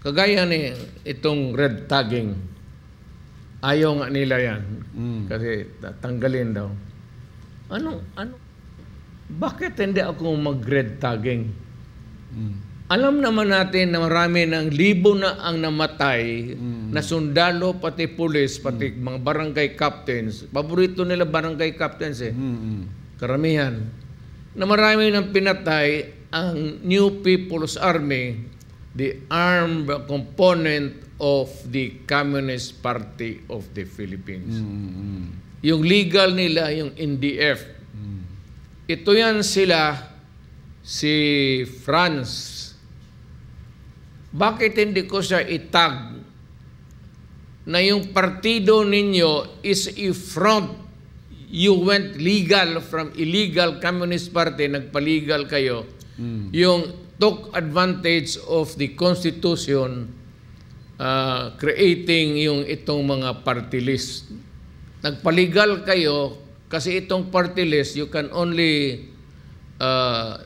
kagaya ni itong red tagging, ayaw nga nila yan. Kasi tanggalin daw. Ano? Bakit hindi ako mag-red tagging? Alam naman natin na marami ng libo na ang namatay na sundalo, pati pulis, pati mga barangay captains. Paborito nila barangay captains eh. Karamihan. Na marami ng pinatay ang New People's Army, the armed component of the Communist Party of the Philippines. Yung legal nila, yung NDF. Ito yan sila, si France. Bakit hindi ko siya itag na yung partido ninyo is a front? You went legal from illegal Communist Party, nagpa-legal kayo. Yung took advantage of the Constitution, creating yung itong mga party list. Nagpa-legal kayo kasi itong party list, you can only 200,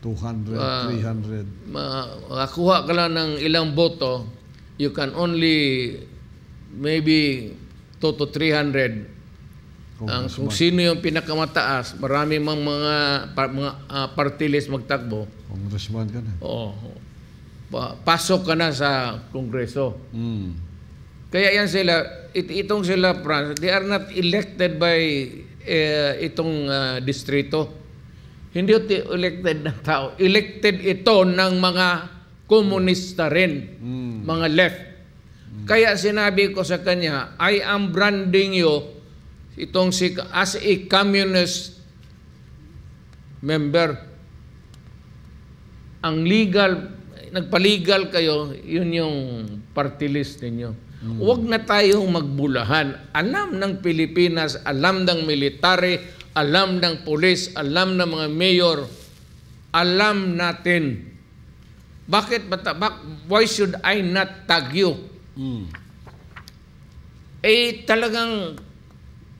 300. Makakuha ka lang ng ilang boto, you can only maybe 2 to 300. Kung sino yung pinakamataas, marami mang mga party list magtakbo. Congressman ka na. Oo. Pasok ka na sa Kongreso. Kaya yan sila, itong sila, France, they are not elected by itong distrito. Hindi ito elected ng tao. Elected ito ng mga komunista rin, mga left. Kaya sinabi ko sa kanya, I am branding you as a communist member. Ang legal, nagpa-legal kayo, yun yung party list ninyo. Huwag na tayong magbulahan. Alam ng Pilipinas, alam ng military, alam ng pulis, alam ng mga mayor, alam natin. Why should I not tag you? Talagang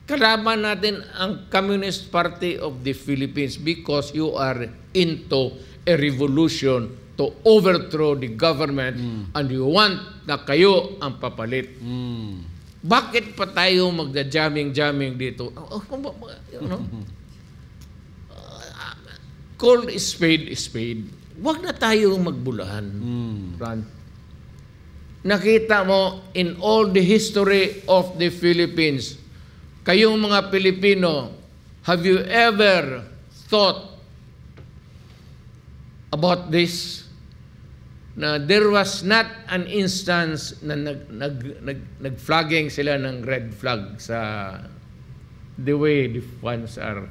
kalaban natin ang Communist Party of the Philippines because you are into a revolution to overthrow the government and you want na kayo ang papalit. Bakit pa tayo magda-jamming dito? Call spade is spade. Huwag na tayo magbulahan. Nakita mo, in all the history of the Philippines, kayong mga Pilipino, have you ever thought about this? Na there was not an instance na nag-flagging sila ng red flag sa the way the funds are.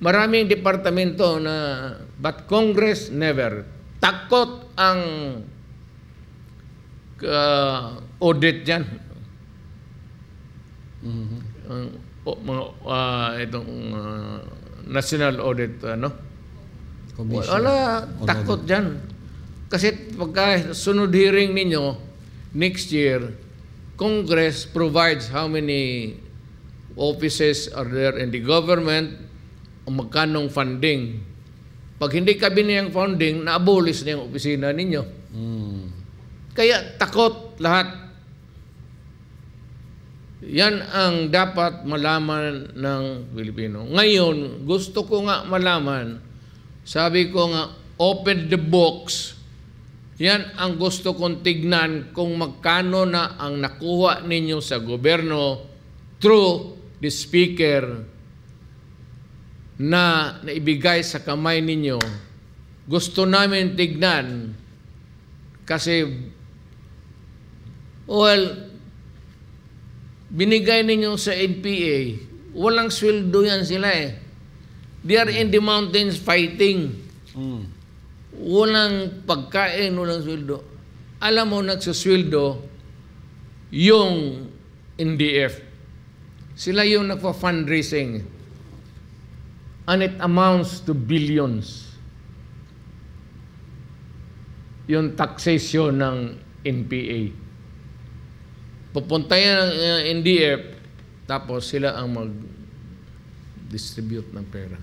Maraming departamento na, but Congress never. Takot ang audit dyan. Itong national audit, wala, takot dyan. Kasi pagka sunod hearing ninyo, next year, Congress provides how many offices are there in the government, o magkanong funding. Pag hindi kabinet ang funding, na-abolish na yung opisina ninyo. Kaya takot lahat. Yan ang dapat malaman ng Pilipino. Ngayon, gusto ko nga malaman, sabi ko nga, open the books. Yan ang gusto kong tignan kung magkano na ang nakuha ninyo sa gobyerno through the speaker na naibigay sa kamay ninyo. Gusto namin tignan kasi, binigay ninyo sa NPA, walang sweldo yan sila eh. They are in the mountains fighting. Walang pagkain, walang sweldo. Alam mo, nagsusweldo yung NDF. Sila yung nagpa-fundraising. And it amounts to billions. Yung taxation ng NPA. Pupunta yan ng NDF, tapos sila ang mag-distribute ng pera.